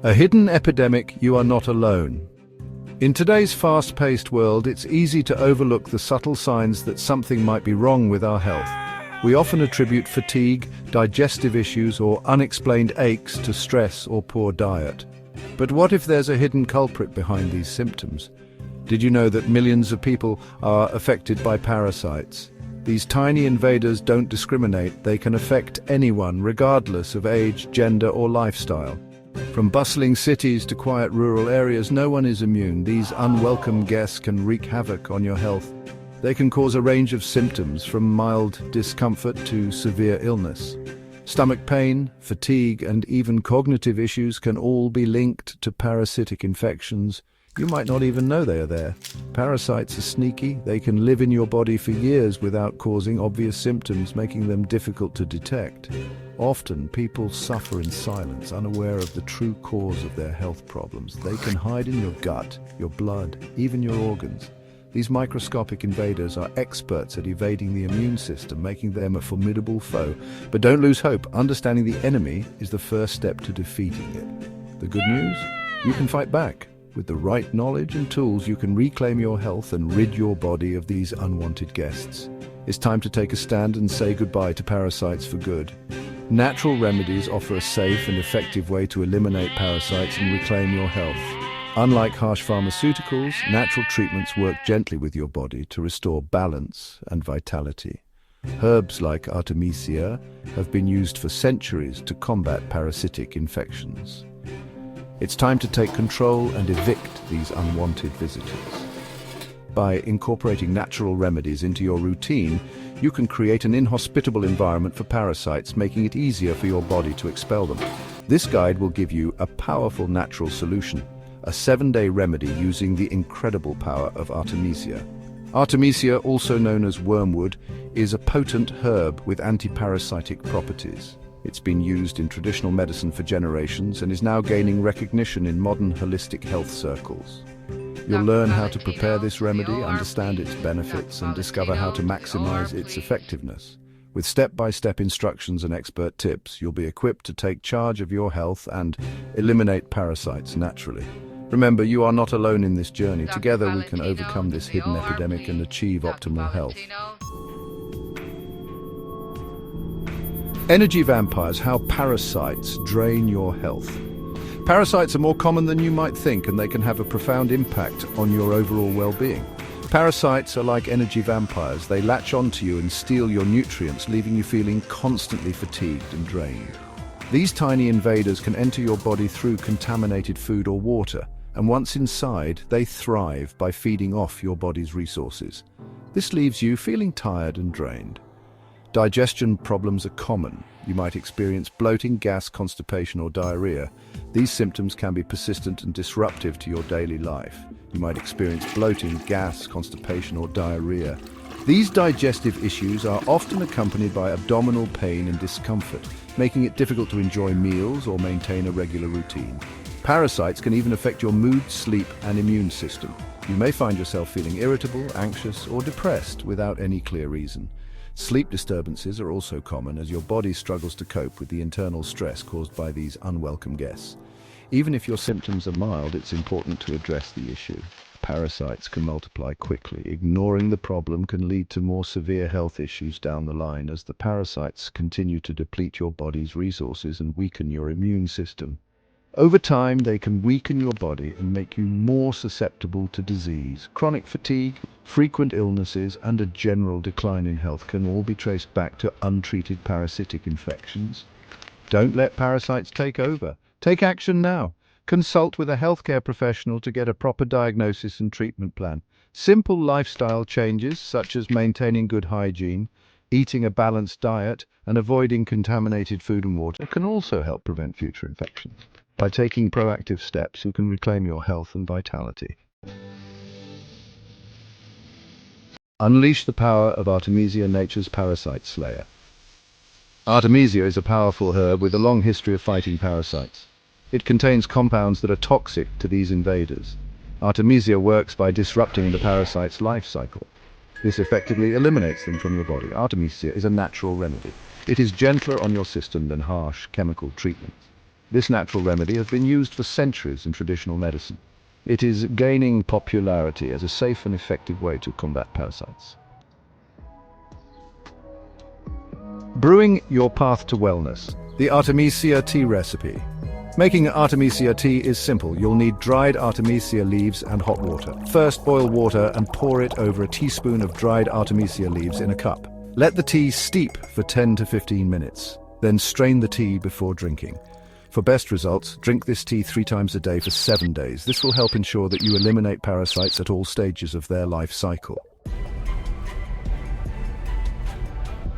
A hidden epidemic, you are not alone. In today's fast-paced world, it's easy to overlook the subtle signs that something might be wrong with our health. We often attribute fatigue, digestive issues, or unexplained aches to stress or poor diet. But what if there's a hidden culprit behind these symptoms? Did you know that millions of people are affected by parasites? These tiny invaders don't discriminate. They can affect anyone, regardless of age, gender, or lifestyle. From bustling cities to quiet rural areas, no one is immune. These unwelcome guests can wreak havoc on your health. They can cause a range of symptoms, from mild discomfort to severe illness. Stomach pain, fatigue, and even cognitive issues can all be linked to parasitic infections. You might not even know they are there. Parasites are sneaky. They can live in your body for years without causing obvious symptoms, making them difficult to detect. Often, people suffer in silence, unaware of the true cause of their health problems. They can hide in your gut, your blood, even your organs. These microscopic invaders are experts at evading the immune system, making them a formidable foe. But don't lose hope. Understanding the enemy is the first step to defeating it. The good news? You can fight back. With the right knowledge and tools, you can reclaim your health and rid your body of these unwanted guests. It's time to take a stand and say goodbye to parasites for good. Natural remedies offer a safe and effective way to eliminate parasites and reclaim your health. Unlike harsh pharmaceuticals, natural treatments work gently with your body to restore balance and vitality. Herbs like Artemisia have been used for centuries to combat parasitic infections. It's time to take control and evict these unwanted visitors. By incorporating natural remedies into your routine, you can create an inhospitable environment for parasites, making it easier for your body to expel them. This guide will give you a powerful natural solution, a 7-day remedy using the incredible power of Artemisia. Artemisia, also known as wormwood, is a potent herb with anti-parasitic properties. It's been used in traditional medicine for generations and is now gaining recognition in modern holistic health circles. You'll learn how to prepare this remedy, understand its benefits, and discover how to maximize its effectiveness. With step-by-step instructions and expert tips, you'll be equipped to take charge of your health and eliminate parasites naturally. Remember, you are not alone in this journey. Together we can overcome this hidden epidemic and achieve optimal health. Energy vampires, how parasites drain your health. Parasites are more common than you might think, and they can have a profound impact on your overall well-being. Parasites are like energy vampires. They latch onto you and steal your nutrients, leaving you feeling constantly fatigued and drained. These tiny invaders can enter your body through contaminated food or water, and once inside, they thrive by feeding off your body's resources. This leaves you feeling tired and drained. Digestion problems are common. You might experience bloating, gas, constipation, or diarrhea. These symptoms can be persistent and disruptive to your daily life. You might experience bloating, gas, constipation, or diarrhea. These digestive issues are often accompanied by abdominal pain and discomfort, making it difficult to enjoy meals or maintain a regular routine. Parasites can even affect your mood, sleep, and immune system. You may find yourself feeling irritable, anxious, or depressed without any clear reason. Sleep disturbances are also common as your body struggles to cope with the internal stress caused by these unwelcome guests. Even if your symptoms are mild, it's important to address the issue. Parasites can multiply quickly. Ignoring the problem can lead to more severe health issues down the line, as the parasites continue to deplete your body's resources and weaken your immune system. Over time, they can weaken your body and make you more susceptible to disease. Chronic fatigue, frequent illnesses, and a general decline in health can all be traced back to untreated parasitic infections. Don't let parasites take over. Take action now. Consult with a healthcare professional to get a proper diagnosis and treatment plan. Simple lifestyle changes, such as maintaining good hygiene, eating a balanced diet, and avoiding contaminated food and water, can also help prevent future infections. By taking proactive steps, you can reclaim your health and vitality. Unleash the power of Artemisia, nature's parasite slayer. Artemisia is a powerful herb with a long history of fighting parasites. It contains compounds that are toxic to these invaders. Artemisia works by disrupting the parasite's life cycle. This effectively eliminates them from your body. Artemisia is a natural remedy. It is gentler on your system than harsh chemical treatments. This natural remedy has been used for centuries in traditional medicine. It is gaining popularity as a safe and effective way to combat parasites. Brewing your path to wellness. The Artemisia tea recipe. Making Artemisia tea is simple. You'll need dried Artemisia leaves and hot water. First, boil water and pour it over a teaspoon of dried Artemisia leaves in a cup. Let the tea steep for 10 to 15 minutes. Then strain the tea before drinking. For best results, drink this tea 3 times a day for 7 days. This will help ensure that you eliminate parasites at all stages of their life cycle.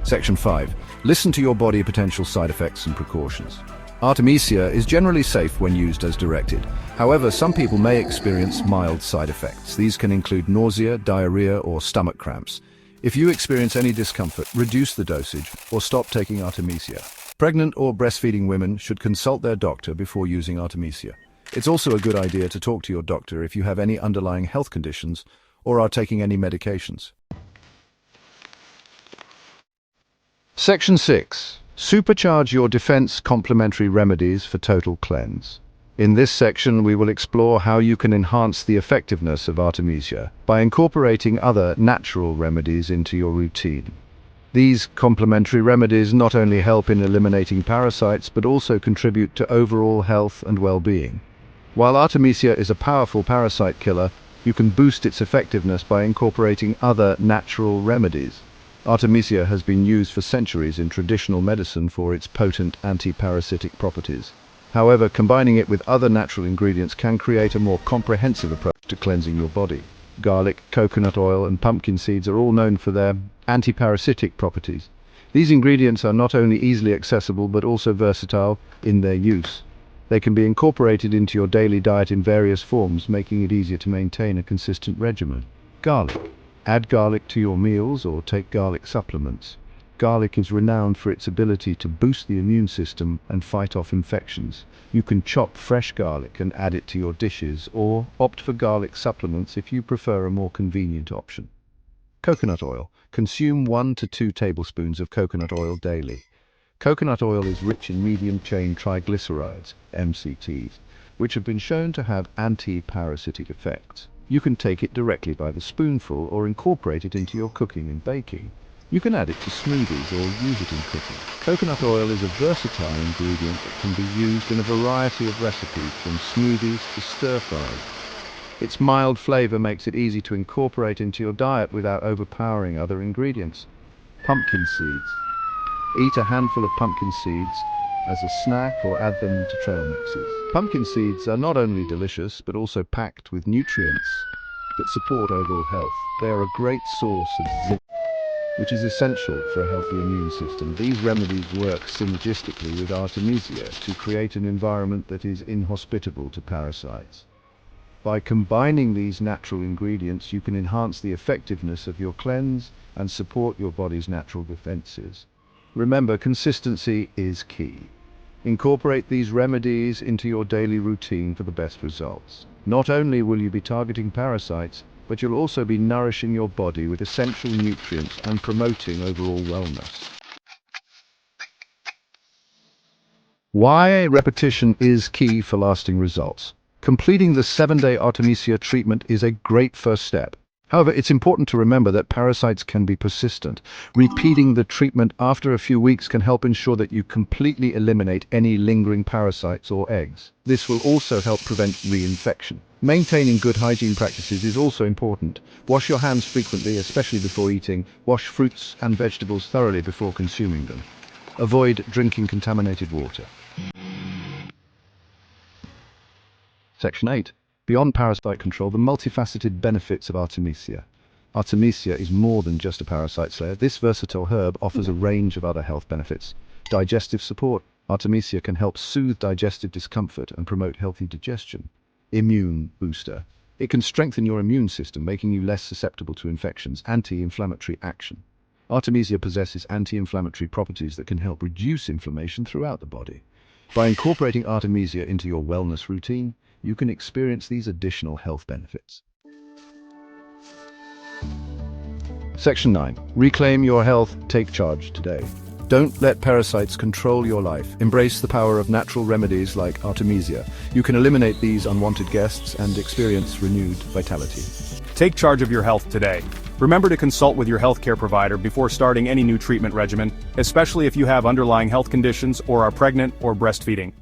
Section 5. Listen to your body potential side effects and precautions. Artemisia is generally safe when used as directed. However, some people may experience mild side effects. These can include nausea, diarrhea, or stomach cramps. If you experience any discomfort, reduce the dosage or stop taking Artemisia. Pregnant or breastfeeding women should consult their doctor before using Artemisia. It's also a good idea to talk to your doctor if you have any underlying health conditions or are taking any medications. Section 6. Supercharge your defense complementary remedies for total cleanse. In this section, we will explore how you can enhance the effectiveness of Artemisia by incorporating other natural remedies into your routine. These complementary remedies not only help in eliminating parasites, but also contribute to overall health and well-being. While Artemisia is a powerful parasite killer, you can boost its effectiveness by incorporating other natural remedies. Artemisia has been used for centuries in traditional medicine for its potent anti-parasitic properties. However, combining it with other natural ingredients can create a more comprehensive approach to cleansing your body. Garlic, coconut oil, and pumpkin seeds are all known for their anti-parasitic properties. These ingredients are not only easily accessible but also versatile in their use. They can be incorporated into your daily diet in various forms, making it easier to maintain a consistent regimen. Garlic. Add garlic to your meals or take garlic supplements. Garlic is renowned for its ability to boost the immune system and fight off infections. You can chop fresh garlic and add it to your dishes, or opt for garlic supplements if you prefer a more convenient option. Coconut oil. Consume 1 to 2 tablespoons of coconut oil daily. Coconut oil is rich in medium-chain triglycerides, MCTs, which have been shown to have anti-parasitic effects. You can take it directly by the spoonful or incorporate it into your cooking and baking. You can add it to smoothies or use it in cooking. Coconut oil is a versatile ingredient that can be used in a variety of recipes, from smoothies to stir-fries. Its mild flavor makes it easy to incorporate into your diet without overpowering other ingredients. Pumpkin seeds. Eat a handful of pumpkin seeds as a snack or add them to trail mixes. Pumpkin seeds are not only delicious but also packed with nutrients that support overall health. They are a great source of zinc, which is essential for a healthy immune system. These remedies work synergistically with Artemisia to create an environment that is inhospitable to parasites. By combining these natural ingredients, you can enhance the effectiveness of your cleanse and support your body's natural defenses. Remember, consistency is key. Incorporate these remedies into your daily routine for the best results. Not only will you be targeting parasites, but you'll also be nourishing your body with essential nutrients and promoting overall wellness. Why repetition is key for lasting results. Completing the 7-day Artemisia treatment is a great first step. However, it's important to remember that parasites can be persistent. Repeating the treatment after a few weeks can help ensure that you completely eliminate any lingering parasites or eggs. This will also help prevent reinfection. Maintaining good hygiene practices is also important. Wash your hands frequently, especially before eating. Wash fruits and vegetables thoroughly before consuming them. Avoid drinking contaminated water. Section 8. Beyond parasite control, the multifaceted benefits of Artemisia. Artemisia is more than just a parasite slayer. This versatile herb offers a range of other health benefits. Digestive support. Artemisia can help soothe digestive discomfort and promote healthy digestion. Immune booster. It can strengthen your immune system, making you less susceptible to infections. Anti-inflammatory action. Artemisia possesses anti-inflammatory properties that can help reduce inflammation throughout the body. By incorporating Artemisia into your wellness routine, you can experience these additional health benefits. Section 9. Reclaim your health, take charge today. Don't let parasites control your life. Embrace the power of natural remedies like Artemisia. You can eliminate these unwanted guests and experience renewed vitality. Take charge of your health today. Remember to consult with your healthcare provider before starting any new treatment regimen, especially if you have underlying health conditions or are pregnant or breastfeeding.